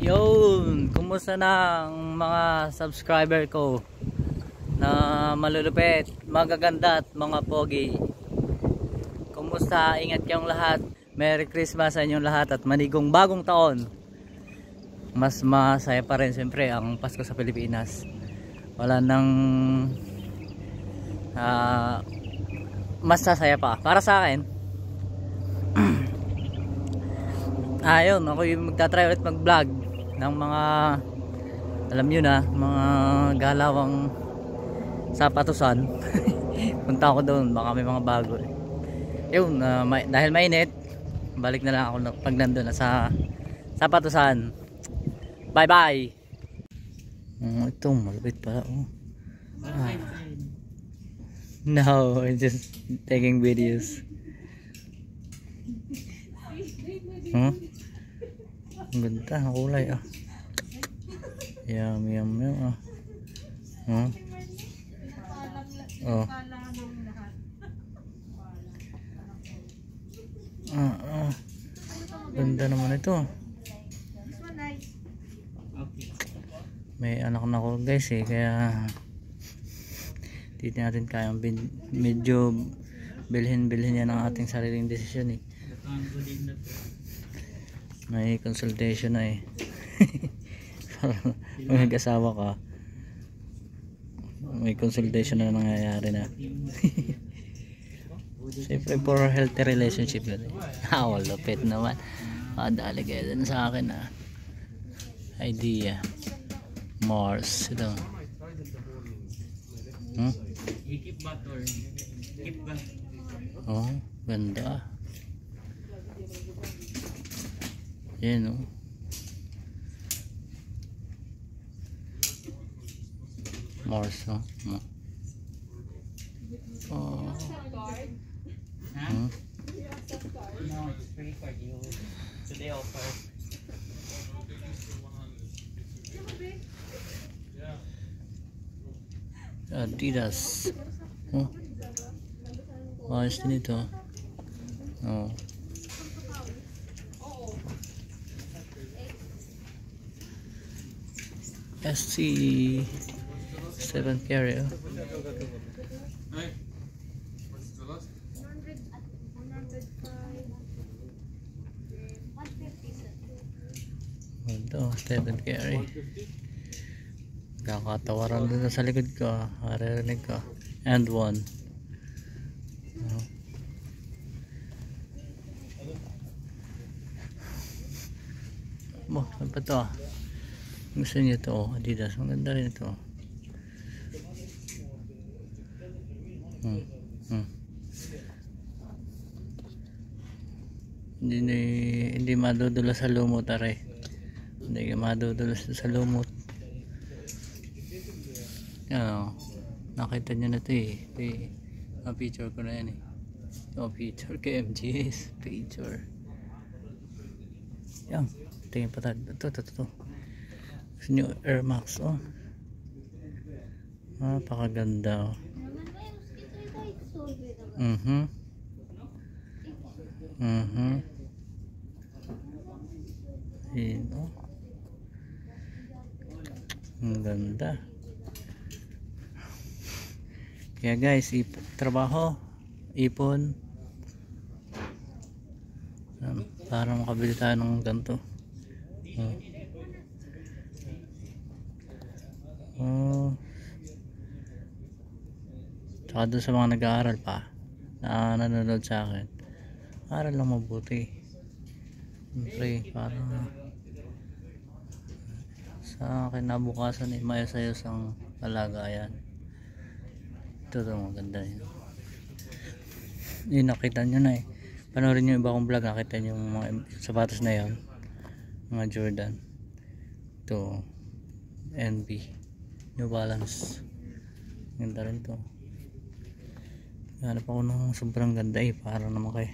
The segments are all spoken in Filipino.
Yun, kumusta na ang mga subscriber ko na malulupit, magaganda at mga pogi? Kumusta? Ingat kayong lahat. Merry Christmas sa inyong lahat at manigong bagong taon. Mas masaya pa rin siyempre ang Pasko sa Pilipinas. Wala nang mas sasaya pa para sa akin. Ayun, ako yung magta-try ulit mag-vlog ng mga, alam nyo na, mga galawang sapatusan. Punta ako doon, baka may mga bago. Yun, dahil mainit, balik na lang ako pag nandun na sa sapatusan. Bye bye. Ito malapit pala. No, I'm just taking videos. Ang ganda ang kulay yum yum yum ganda naman ito. May anak na ako guys kaya dito natin kayang medyo bilhin yan ang ating sariling desisyon May consultation na Kung nag-asawa ka, may consultation na nangyayari na. Siyempre for healthy relationship yun lupit naman. Dali kayo dun sa akin idea. Mars ito. Ganda. Yan Mars No, it's free for you. Today offer. Adidas. Ayos din ito. SC 7 carrier. Ito, 7 carry. Kakatawaran dun sa likod ko. Maririnig ko. And 1. Ano pa ito? Gusto niyo ito? Adidas. Ang ganda rin ito. Hindi madudulas sa lumot hindi ka madudulas sa lumot. Nakita nyo na ito picture ko na yan picture kay MGS picture yan. Tingin pa tayo ito gusto nyo Air Max napakaganda Ayun, oh. Ang ganda. Kaya guys, trabaho, ipon, para makabili tayo ng ganito. Tsaka doon sa mga nag-aaral pa na nanonood sa akin, aral lang mabuti. Siyempre, para sa kinabukasan ay maayos-ayos ang kalagayan. Ito maganda yun. Yun, nakita nyo na eh. Panoorin nyo iba kong vlog, nakita nyo yung mga sapatos na yun, mga Jordan. Ito NB New Balance, ganda rin to. Hanap ako ng sobrang ganda eh, para naman kay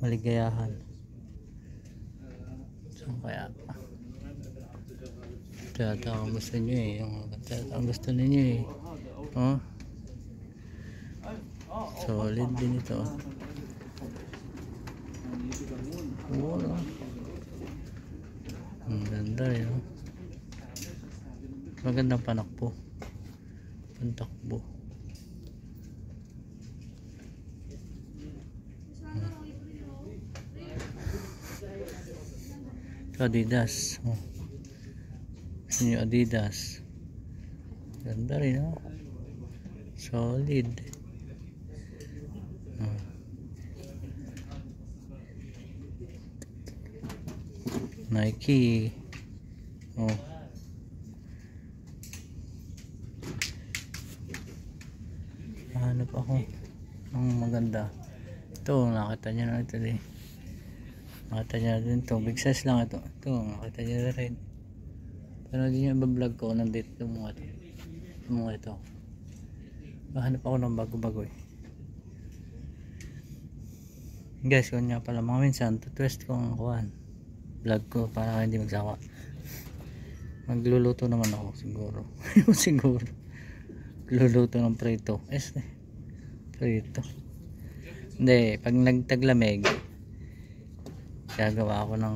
maligayahan. So kaya ito ang gusto nyo eh, ang gusto ninyo eh. Oh, solid din ito. Oh, ang ganda rin, oh. Magandang pantakbo. Adidas, oh. Gusto nyo Adidas, ganda rin, oh. Solid. Nike, oh. Hanap ako ng maganda. Ito, nakita nyo na ito eh. Nakita nyo na din ito, big size lang ito. Ito, nakita nyo na rin. Pero hindi nyo iba-vlog ko, nandito yung mga ito. Hanap ako ng bago-bago eh. Guys, kung nga pala mga minsan, tutwist ko ang vlog ko para hindi magsawa. Magluluto naman ako siguro. Siguro luluto ng prito. Prito. Hindi, pag nagtaglamig, gagawa ako ng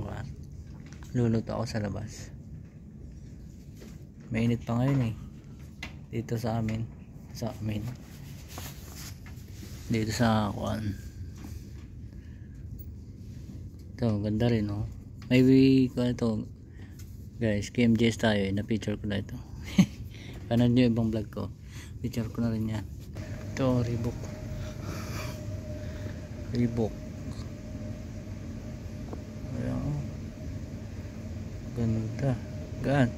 luluto ako sa labas. Mainit pa ngayon eh. Dito sa amin. Dito sa ito, ganda rin, oh. Maybe ito guys, KMJS tayo eh, na picture ko na ito. Panood nyo ibang vlog ko, picture ko na rin yan. Ito, Reebok. Ayan, ganda, gaan.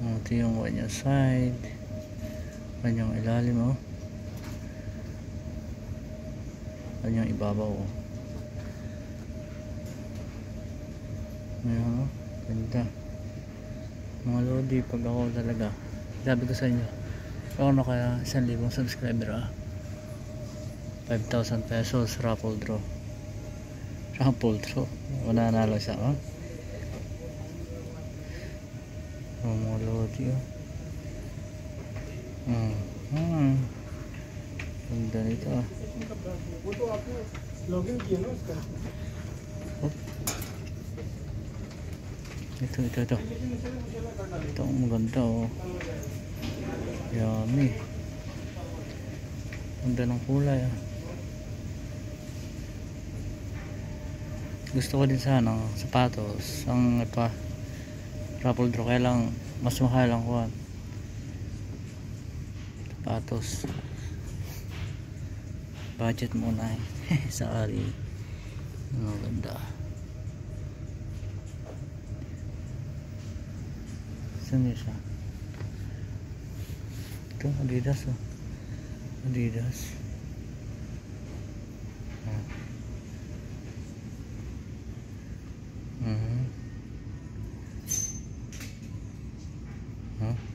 Ito yung kanyang side, kanyang ilalim, oh. Kanyang ibabaw, oh. Ayan, oh. Ganda. Mga lodi, pag ako talaga, sabi ko sa inyo, ako na kaya 1,000 subscriber, 5,000 pesos raffle draw. Mananalo siya, oh. Mga lodi, oh. Ganda nito, oh. Ito ang maganda, oh. Yummy. Ganda ng kulay, ah. Gusto ko din sana sapatos ang raffle draw, kaya lang mas mahal ang sapatos. Budget muna eh. Sa ari. Maganda. Saan niya siya? Ito, Adidas, oh. Adidas.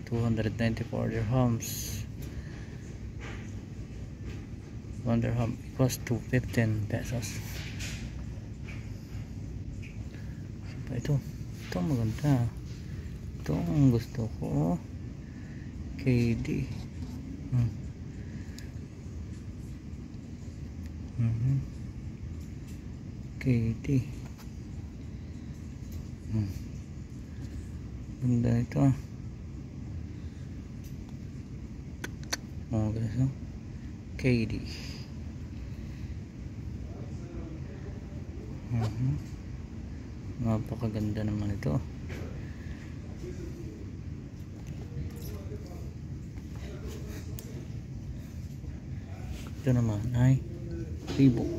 294 dirhams. 1 dirham equals to 15 pesos. Ito maganda. Ito ang gusto ko. KD. KD. Ganda ito. Oh guys, oh. KD. Napakaganda naman ito. Ito naman ay Reebok.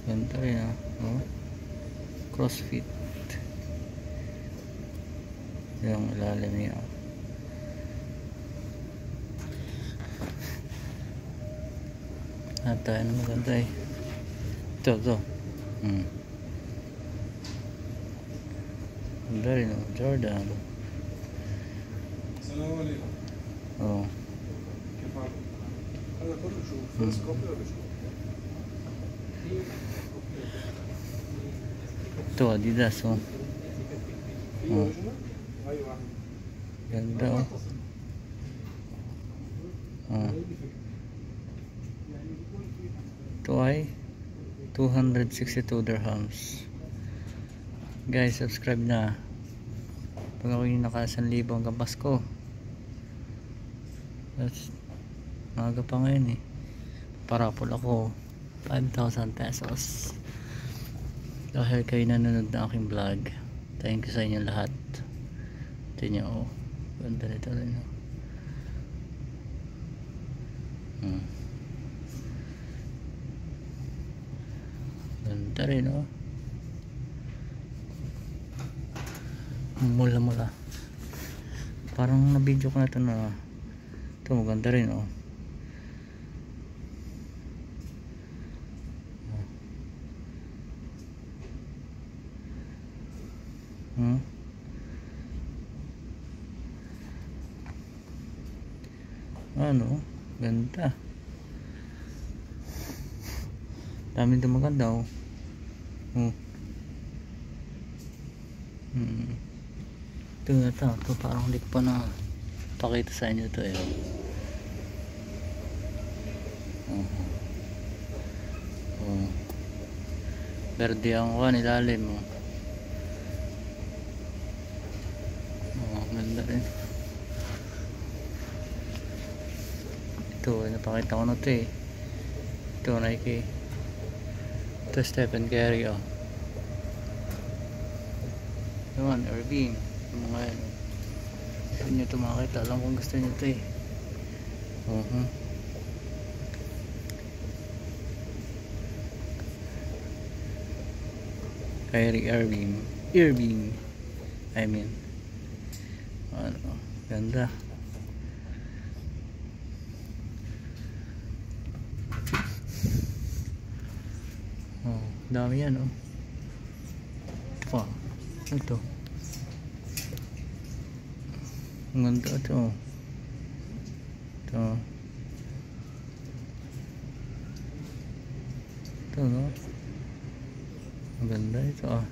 Ganda rin oh. CrossFit. Yung ilalim niya. At ano maganda eh. Ito. Ganda rin oh. Jordan. السلام عليكم. Oh. كيف حالك؟ هذا كله شو فيس كوبي ولا شو؟ Ito Adidas oh. في اوريجينال؟ ايوه Ganda oh. Ito ay 262 dirhams. Guys, subscribe na. Pag ako yung naka 1,000 hanggang Pasko. That's maaga pa ngayon eh. Parapol ako 5,000 pesos. Dahil kayo nanonood na aking vlog. Thank you sa inyo lahat. Ito nyo oh. Ganda nito rin oh. Ganda rin oh. Mula parang na-video ko na ito na. Ito maganda rin oh. Ano? Ganda. Dami ito maganda oh. Ito na ito. Ito parang hindi ko pa na pakita sa inyo ito eh. Verde ang kuha nilalim oh. Ganda rin. Ito napakita ko na ito eh. Ito Nike. Ito Stephen Curry oh. Yun, Irving. Yung mga yan. Gusto nyo ito makakita. Alam kung gusto nyo ito eh. Kyrie Irving. I mean. Ano. Ganda. Oh, dami yan oh. Ito pa. Ito. Ang ganda ito. Ito. Ito no. Ang ganda ito ah.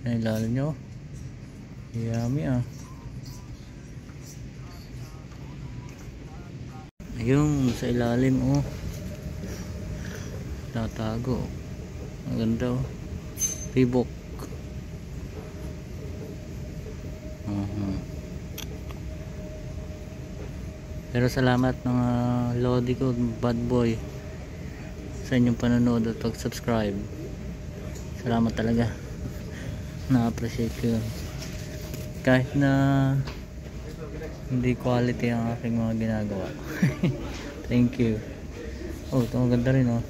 Ay lalo nyo. Yummy ah. Ayun sa ilalim oh. Tatago. Ang ganda oh. Reebok. Pero salamat mga lodi ko, bad boy, sa inyong panonood at pag-subscribe. Salamat talaga. Na-appreciate ko yun. Kahit na hindi quality ang aking mga ginagawa. Thank you. Oh, ito ang ganda rin oh.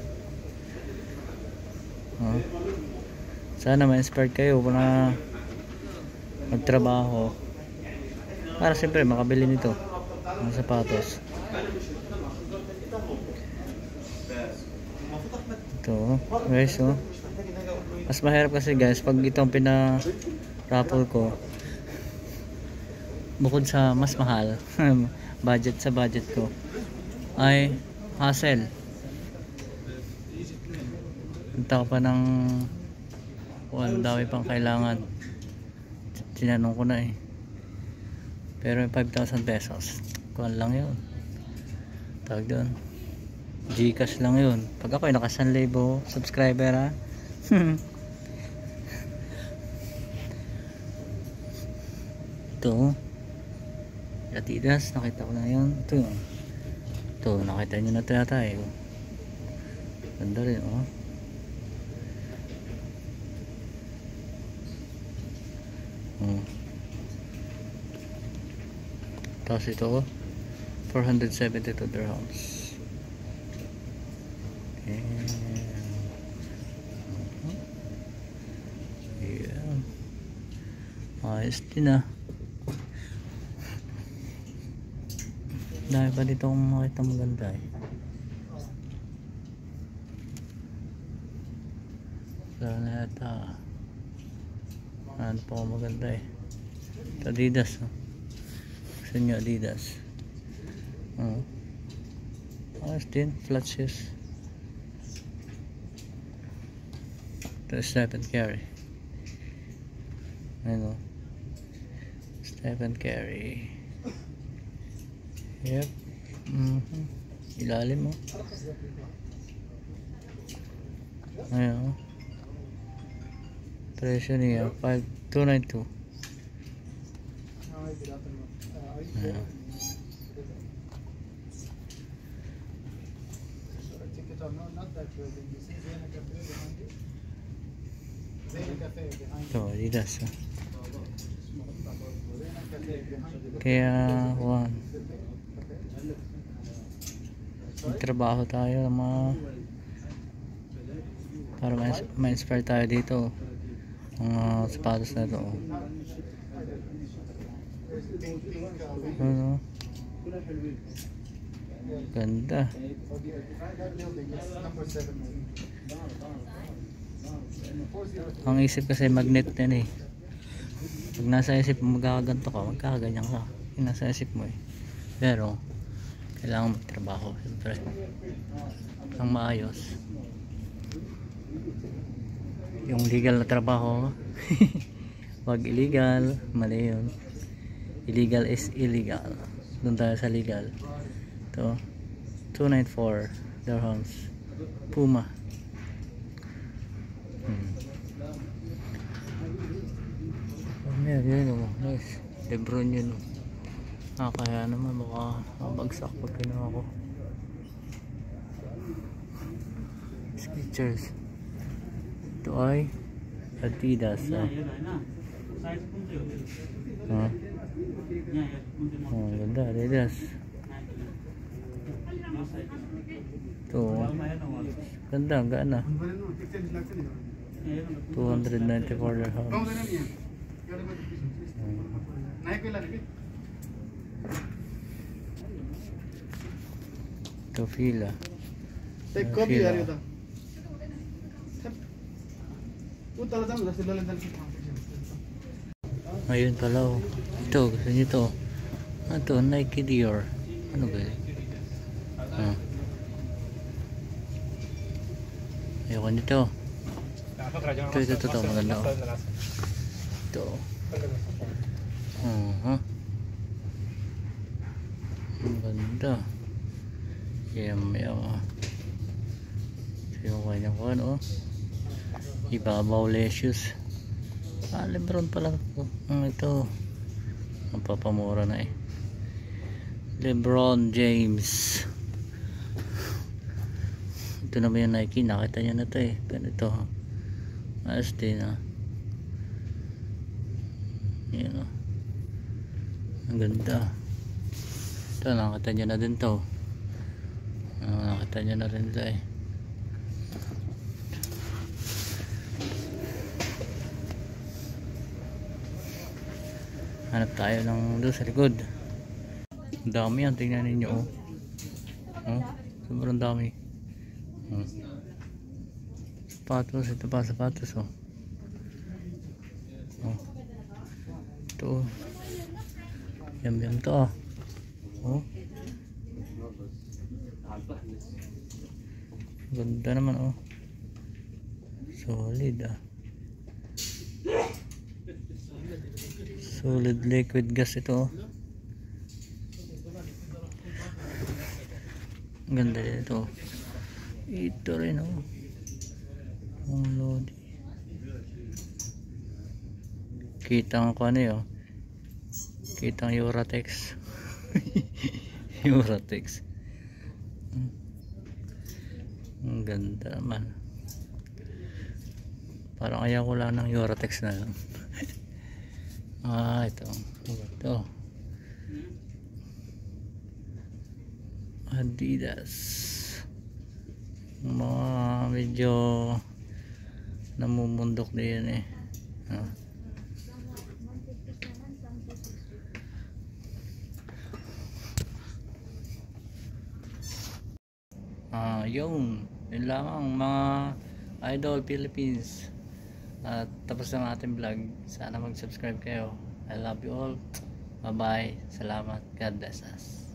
Sana ma-inspired kayo na magtrabaho para siyempre makabili nito ng sapatos. Ito guys oh. Mas mahirap kasi guys pag itong pina-raffle ko, bukod sa mas mahal budget sa budget ko ay hassle. Punta ko pa ng ang dami pang kailangan. Tinanong ko na eh. Pero 5,000 pesos kuhan lang yun, tawag doon, Gcash lang yun. Pag ako ay naka 1,000 subscriber ha. Ito Adidas, nakita ko na yun. Ito nakita nyo na yata eh. Ganda rin oh. Tapos ito 472 dirhams. Yeah. Ayos din ah. Dahil pa dito kung makita maganda eh. Sana yata ano pa kung maganda eh. Ito Adidas oh. Gusto nyo Adidas ayos din, flat shoes. Ito Stephen Curry. Ano Stephen Curry. Yep. Ilalim mo. Ayan. Presyo niya 5292. Ayan. Ito Adidas kaya magtrabaho tayo para ma-inspire tayo dito mga sapatos na ito ano ganda. Ang isip kasi magnet din eh. Pag nasa isip mo magkakaganto ka, magkakaganyan ka. Yung nasa isip mo eh. Pero kailangan magtrabaho siyempre ang maayos. Yung legal na trabaho wag illegal, mali yun. Illegal is illegal. Doon tayo sa legal. Ito 294 dirhams Puma. Yun o, nice. Lebron yun o. Kaya naman baka mabagsak pag kinuha ko. Skechers. Ito ay Adidas ganda Adidas. Ito ganda, gana 294 dirhams. Ito Fila. Ayun pala oh. Ito, gusto nyo ito. Ito, Nike Dior. Ano ba yun? Ayoko nito. Ito, maganda oh. Ito. Ang ganda. Yung kanyang kuhan oh. Ibabaw Lesius. Lebron pala ito. Ang papamura na eh. LeBron James. Ito naman yung Nike. Nakita niya na ito eh. Pero ito ayos din ah. Yan oh. Ang ganda. Ito nakita niya na din to. Nakita niya na rin ito eh. Hanap tayo ng doon sa likod. Ang dami yan, tingnan ninyo oh. Sobrang dami. Sapatos, ito pa sapatos oh. Ito yam to oh. Ganda naman oh. Solid ah. Solid liquid gas ito oh. Ang ganda dito. Ito rin oh. Ang Lodi. Kitang ko ano yun. Kitang Euratex. Euratex. Ang ganda naman. Parang ayaw ko lang ng Euratex na lang. Ito. Ito. Adidas. Mga medyo namumundok din eh. Yun lamang mga Idol Philippines. At tapos ang ating vlog. Sana mag-subscribe kayo. I love you all. Bye bye. Salamat. God bless us.